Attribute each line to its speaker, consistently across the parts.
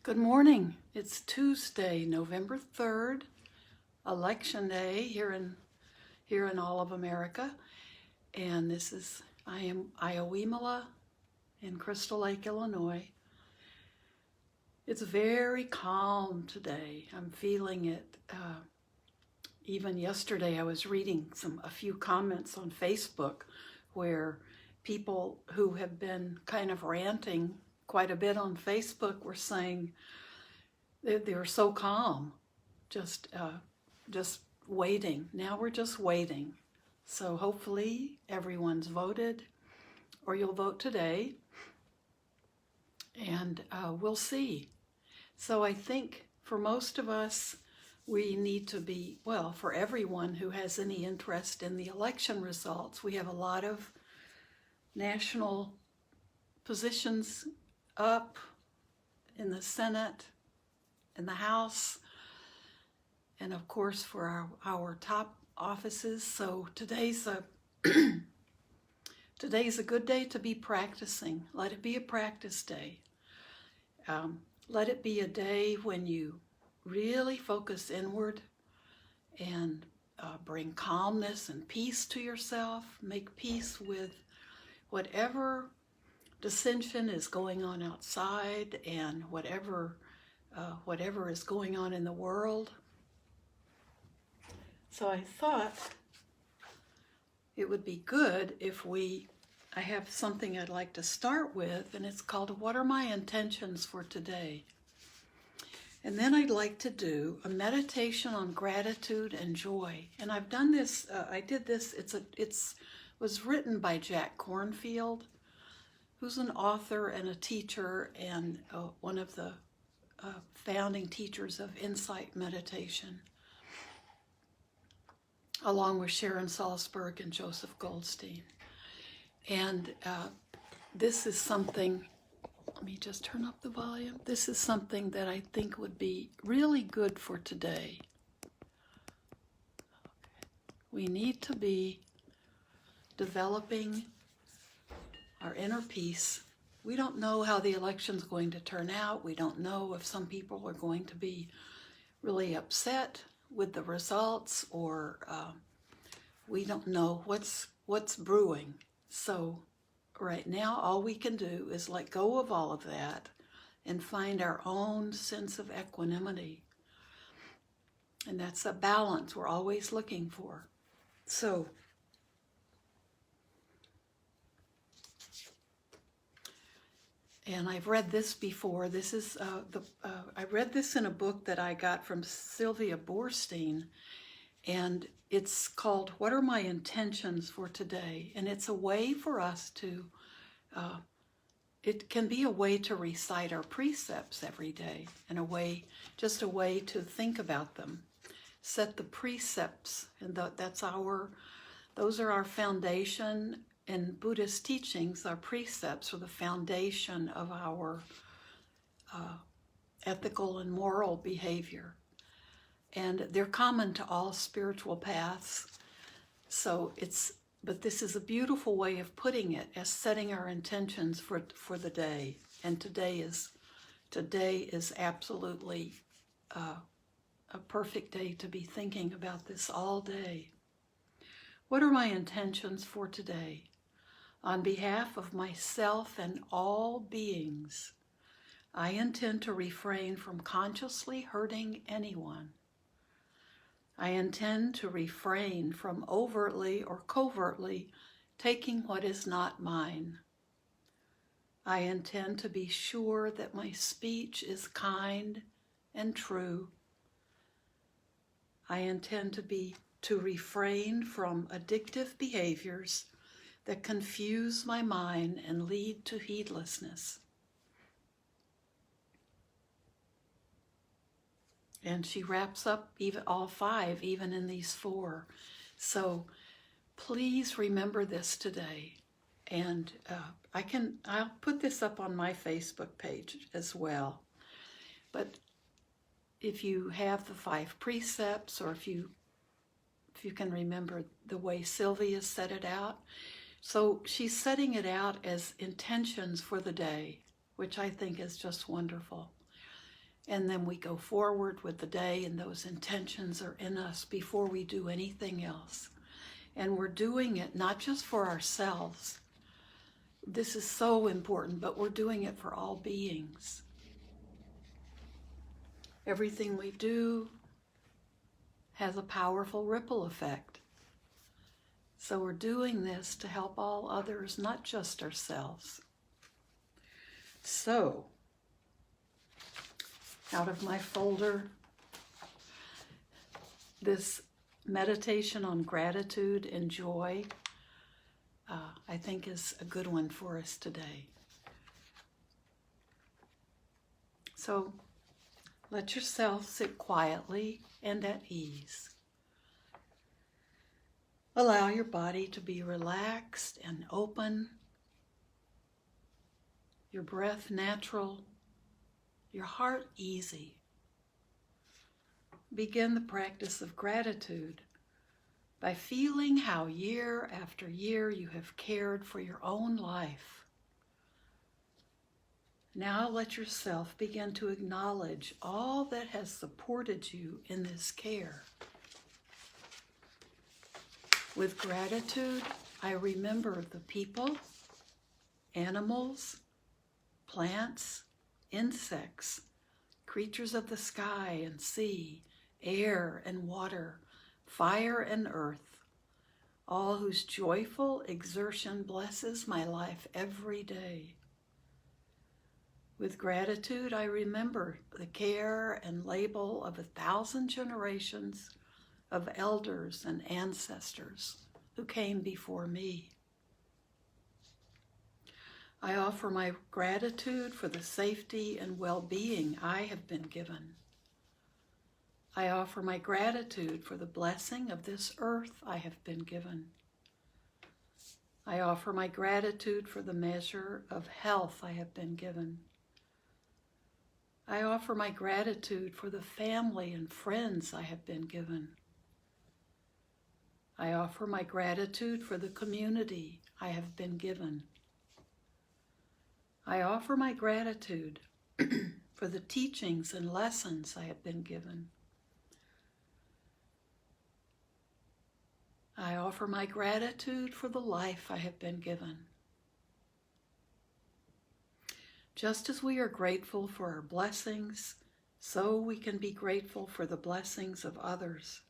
Speaker 1: Good morning. It's Tuesday, November 3rd, Election Day here in all of America. And I am Ayya Vimala in Crystal Lake, Illinois. It's very calm today. I'm feeling it. Even yesterday I was reading a few comments on Facebook where people who have been kind of ranting quite a bit on Facebook were saying they were so calm, just waiting. Now we're just waiting. So hopefully everyone's voted, or you'll vote today, and we'll see. So I think for most of us, we need to be, well, for everyone who has any interest in the election results, we have a lot of national positions up in the Senate, in the House, and of course for our top offices. So today's a good day to be practicing. Let it be a practice day. Let it be a day when you really focus inward and bring calmness and peace to yourself. Make peace with whatever dissension is going on outside and whatever is going on in the world. So I thought it would be good if I have something I'd like to start with, and it's called What Are My Intentions for Today? And then I'd like to do a meditation on gratitude and joy. And I've done this, I did this, it was written by Jack Kornfield, who's an author and a teacher and one of the founding teachers of Insight Meditation, along with Sharon Salzberg and Joseph Goldstein. And this is something, let me just turn up the volume. This is something that I think would be really good for today. We need to be developing our inner peace. We don't know how the election's going to turn out. We don't know if some people are going to be really upset with the results, or we don't know what's brewing. So right now, all we can do is let go of all of that and find our own sense of equanimity. And that's a balance we're always looking for. So and I've read this before. This is I read this in a book that I got from Sylvia Boorstein, and it's called What Are My Intentions for Today? And it's a way for us to, it can be a way to recite our precepts every day, and just a way to think about them. Set the precepts, and those are our foundation. In Buddhist teachings, our precepts are the foundation of our ethical and moral behavior. And they're common to all spiritual paths. But this is a beautiful way of putting it, as setting our intentions for the day. And today is absolutely a perfect day to be thinking about this all day. What are my intentions for today? On behalf of myself and all beings, I intend to refrain from consciously hurting anyone. I intend to refrain from overtly or covertly taking what is not mine. I intend to be sure that my speech is kind and true. I intend to refrain from addictive behaviors that confuse my mind and lead to heedlessness. And she wraps up all five, even in these four. So please remember this today. And I'll put this up on my Facebook page as well. But if you have the 5 precepts, or if you can remember the way Sylvia set it out. So she's setting it out as intentions for the day, which I think is just wonderful. And then we go forward with the day, and those intentions are in us before we do anything else. And we're doing it not just for ourselves. This is so important, but we're doing it for all beings. Everything we do has a powerful ripple effect. So we're doing this to help all others, not just ourselves. So, out of my folder, this meditation on gratitude and joy, I think is a good one for us today. So, let yourself sit quietly and at ease. Allow your body to be relaxed and open, your breath natural, your heart easy. Begin the practice of gratitude by feeling how year after year you have cared for your own life. Now let yourself begin to acknowledge all that has supported you in this care. With gratitude, I remember the people, animals, plants, insects, creatures of the sky and sea, air and water, fire and earth, all whose joyful exertion blesses my life every day. With gratitude, I remember the care and labor of 1,000 generations of elders and ancestors who came before me. I offer my gratitude for the safety and well-being I have been given. I offer my gratitude for the blessing of this earth I have been given. I offer my gratitude for the measure of health I have been given. I offer my gratitude for the family and friends I have been given. I offer my gratitude for the community I have been given. I offer my gratitude for the teachings and lessons I have been given. I offer my gratitude for the life I have been given. Just as we are grateful for our blessings, so we can be grateful for the blessings of others.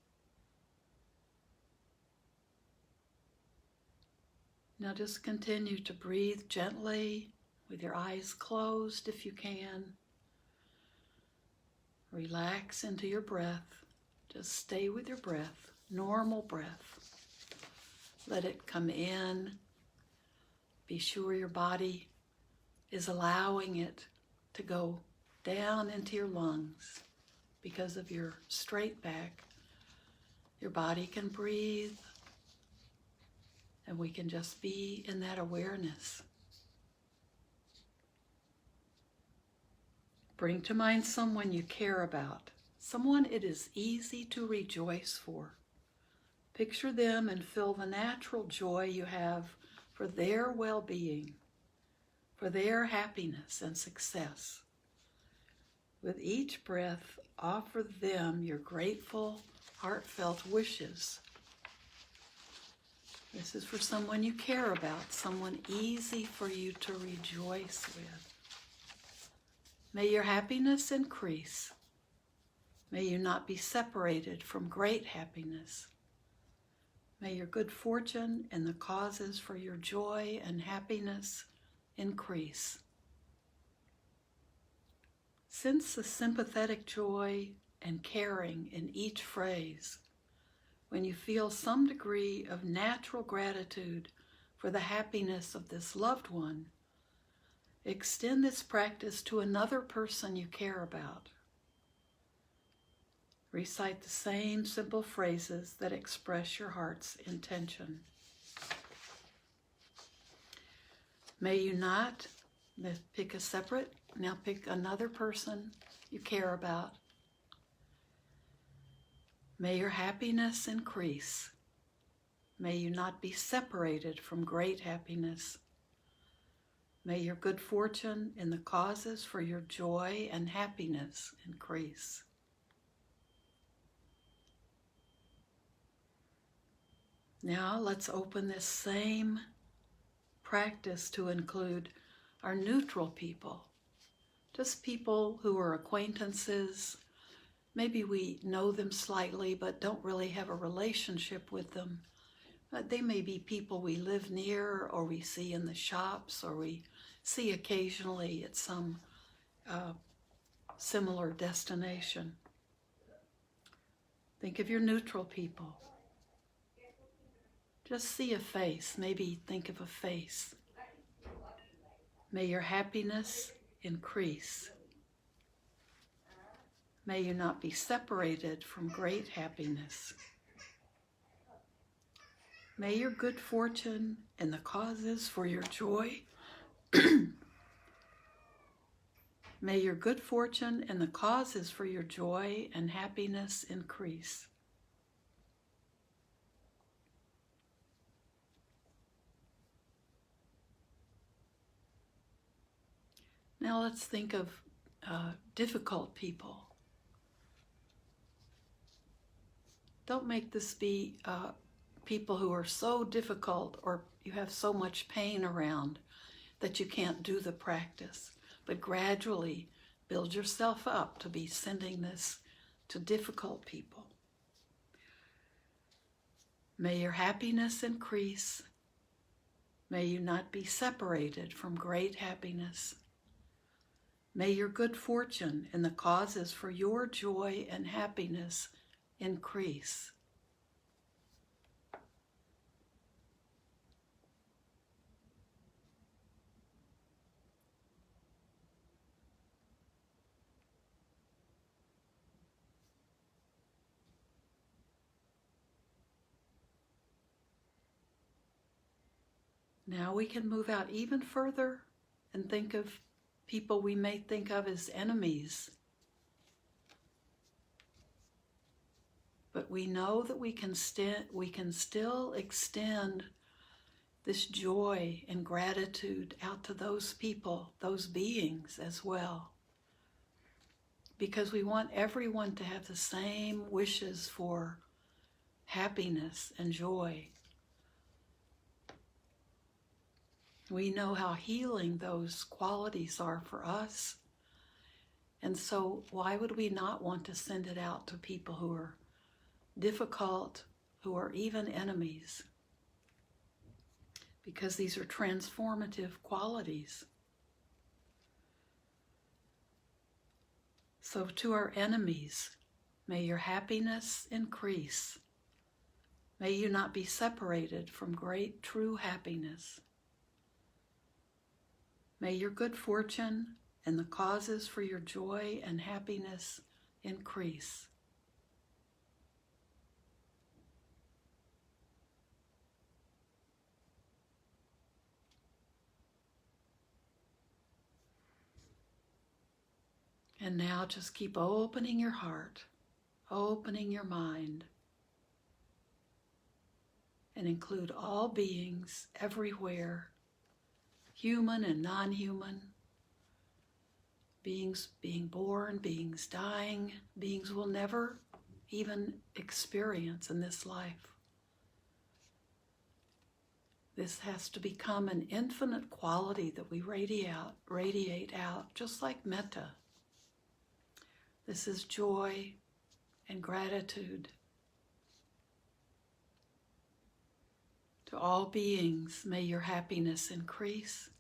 Speaker 1: Now just continue to breathe gently with your eyes closed if you can. Relax into your breath. Just stay with your breath, normal breath. Let it come in. Be sure your body is allowing it to go down into your lungs because of your straight back. Your body can breathe, and we can just be in that awareness. Bring to mind someone you care about, someone it is easy to rejoice for. Picture them and feel the natural joy you have for their well-being, for their happiness and success. With each breath, offer them your grateful, heartfelt wishes. This is for someone you care about, someone easy for you to rejoice with. May your happiness increase. May you not be separated from great happiness. May your good fortune and the causes for your joy and happiness increase. Sense the sympathetic joy and caring in each phrase. When you feel some degree of natural gratitude for the happiness of this loved one, extend this practice to another person you care about. Recite the same simple phrases that express your heart's intention. May you not, pick another person you care about. May your happiness increase. May you not be separated from great happiness. May your good fortune in the causes for your joy and happiness increase. Now let's open this same practice to include our neutral people, just people who are acquaintances. Maybe we know them slightly but don't really have a relationship with them. They may be people we live near or we see in the shops or we see occasionally at some similar destination. Think of your neutral people. Just see a face, maybe think of a face. May your happiness increase. May you not be separated from great happiness. May your good fortune and the causes for your joy May your good fortune and the causes for your joy and happiness increase. Now let's think of difficult people. Don't make this be people who are so difficult or you have so much pain around that you can't do the practice, but gradually build yourself up to be sending this to difficult people. May your happiness increase. May you not be separated from great happiness. May your good fortune and the causes for your joy and happiness increase. Now we can move out even further and think of people we may think of as enemies. But we know that we can still extend this joy and gratitude out to those people, those beings as well. Because we want everyone to have the same wishes for happiness and joy. We know how healing those qualities are for us. And so why would we not want to send it out to people who are difficult, who are even enemies? Because these are transformative qualities. So to our enemies, may your happiness increase. May you not be separated from great true happiness. May your good fortune and the causes for your joy and happiness increase. And now just keep opening your heart, opening your mind, and include all beings everywhere, human and non-human, beings being born, beings dying, beings we'll never even experience in this life. This has to become an infinite quality that we radiate out, just like metta. This is joy and gratitude. To all beings, may your happiness increase.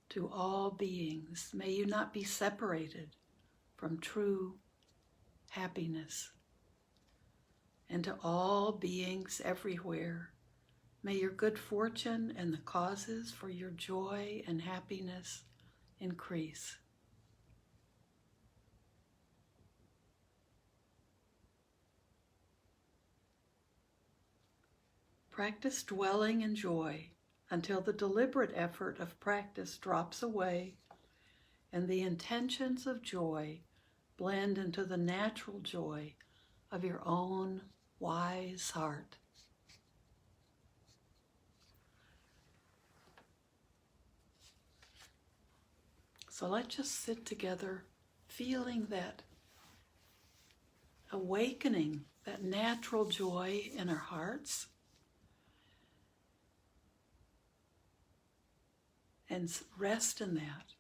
Speaker 1: To all beings, may you not be separated from true happiness. And to all beings everywhere, may your good fortune and the causes for your joy and happiness increase. Practice dwelling in joy until the deliberate effort of practice drops away and the intentions of joy blend into the natural joy of your own wise heart. So let's just sit together feeling that awakening, that natural joy in our hearts, and rest in that.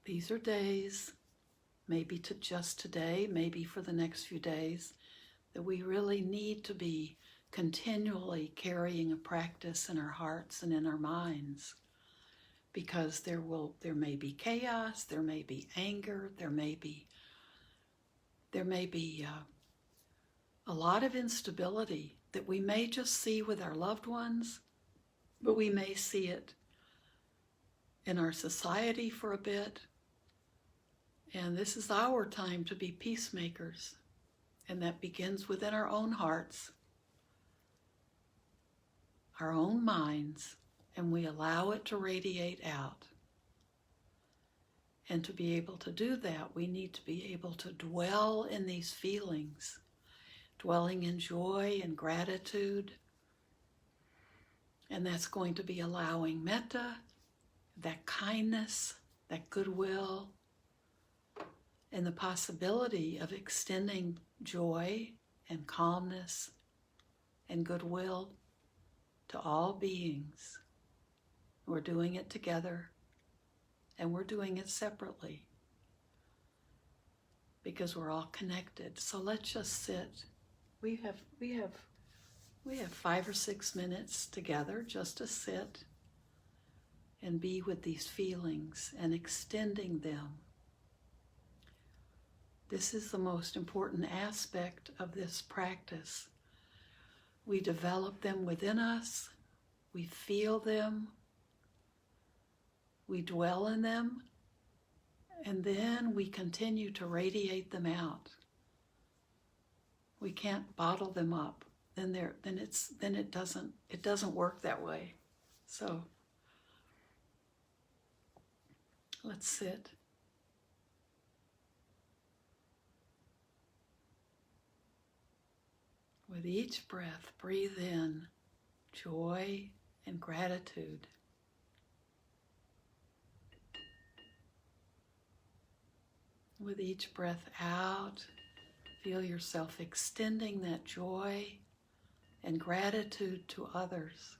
Speaker 1: These are days, maybe to just today, maybe for the next few days, that we really need to be continually carrying a practice in our hearts and in our minds, because there may be chaos, there may be anger, there may be a lot of instability that we may just see with our loved ones, but we may see it in our society for a bit. And this is our time to be peacemakers. And that begins within our own hearts, our own minds, and we allow it to radiate out. And to be able to do that, we need to be able to dwell in these feelings, dwelling in joy and gratitude. And that's going to be allowing metta, that kindness, that goodwill, and the possibility of extending joy and calmness and goodwill to all beings. We're doing it together, and we're doing it separately because we're all connected. So let's just sit. We have 5 or 6 minutes together just to sit and be with these feelings and extending them. This is the most important aspect of this practice. We develop them within us, we feel them, we dwell in them, and then we continue to radiate them out. We can't bottle them up. Then it doesn't work that way. So let's sit. With each breath, breathe in joy and gratitude. With each breath out, feel yourself extending that joy and gratitude to others.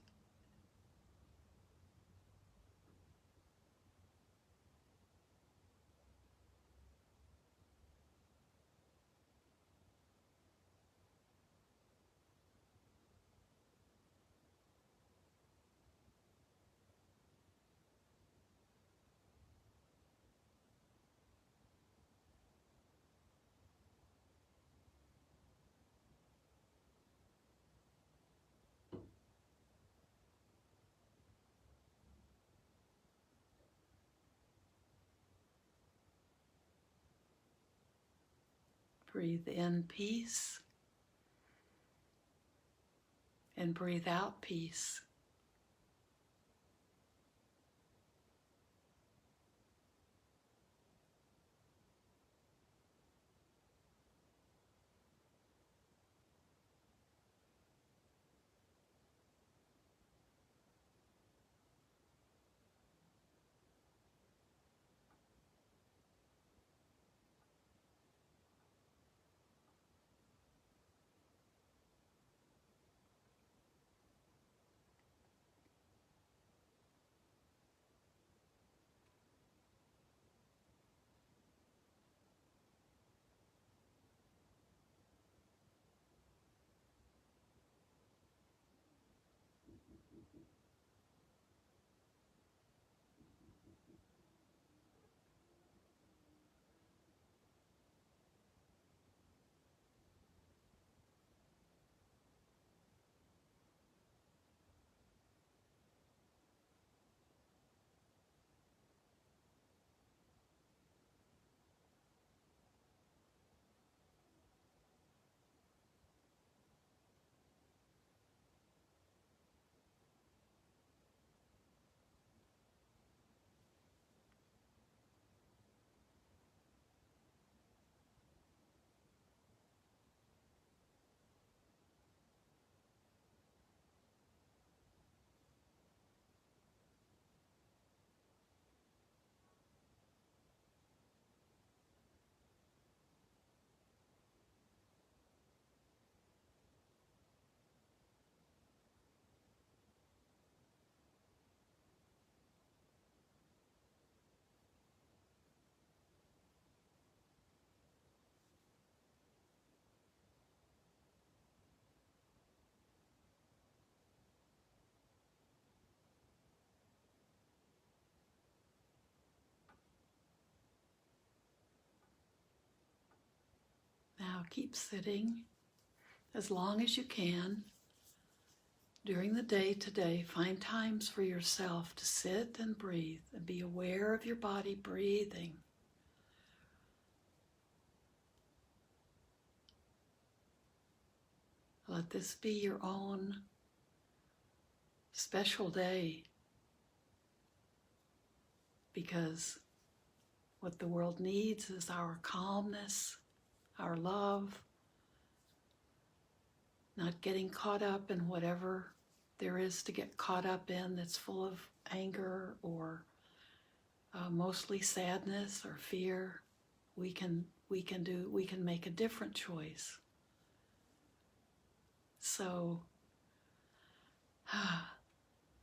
Speaker 1: Breathe in peace and breathe out peace. Now keep sitting as long as you can. During the day today, find times for yourself to sit and breathe and be aware of your body breathing. Let this be your own special day, because what the world needs is our calmness, our love, not getting caught up in whatever there is to get caught up in that's full of anger or mostly sadness or fear. We can make a different choice. So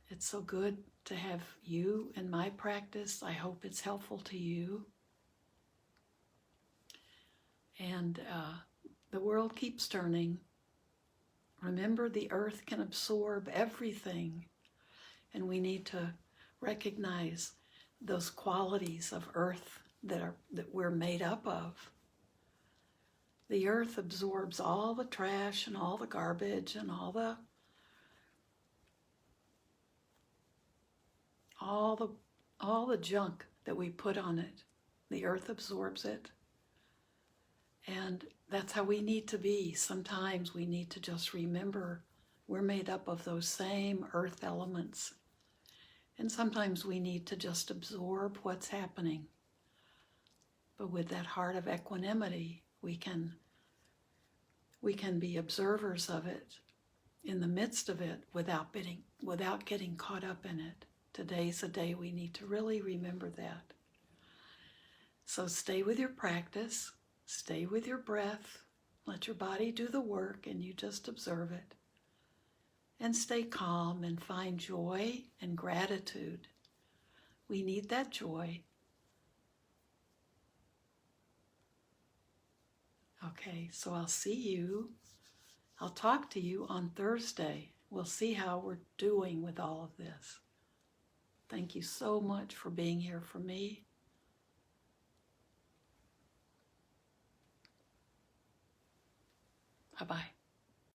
Speaker 1: it's so good to have you in my practice. I hope it's helpful to you. And the world keeps turning. Remember, the earth can absorb everything, and we need to recognize those qualities of earth that we're made up of. The earth absorbs all the trash and all the garbage and all the junk that we put on it. The earth absorbs it. And that's how we need to be. Sometimes we need to just remember we're made up of those same earth elements. And sometimes we need to just absorb what's happening. But with that heart of equanimity, we can be observers of it in the midst of it without getting caught up in it. Today's a day we need to really remember that. So stay with your practice. Stay with your breath, let your body do the work, and you just observe it. And stay calm and find joy and gratitude. We need that joy. Okay, so I'll talk to you on Thursday. We'll see how we're doing with all of this. Thank you so much for being here for me. Bye-bye.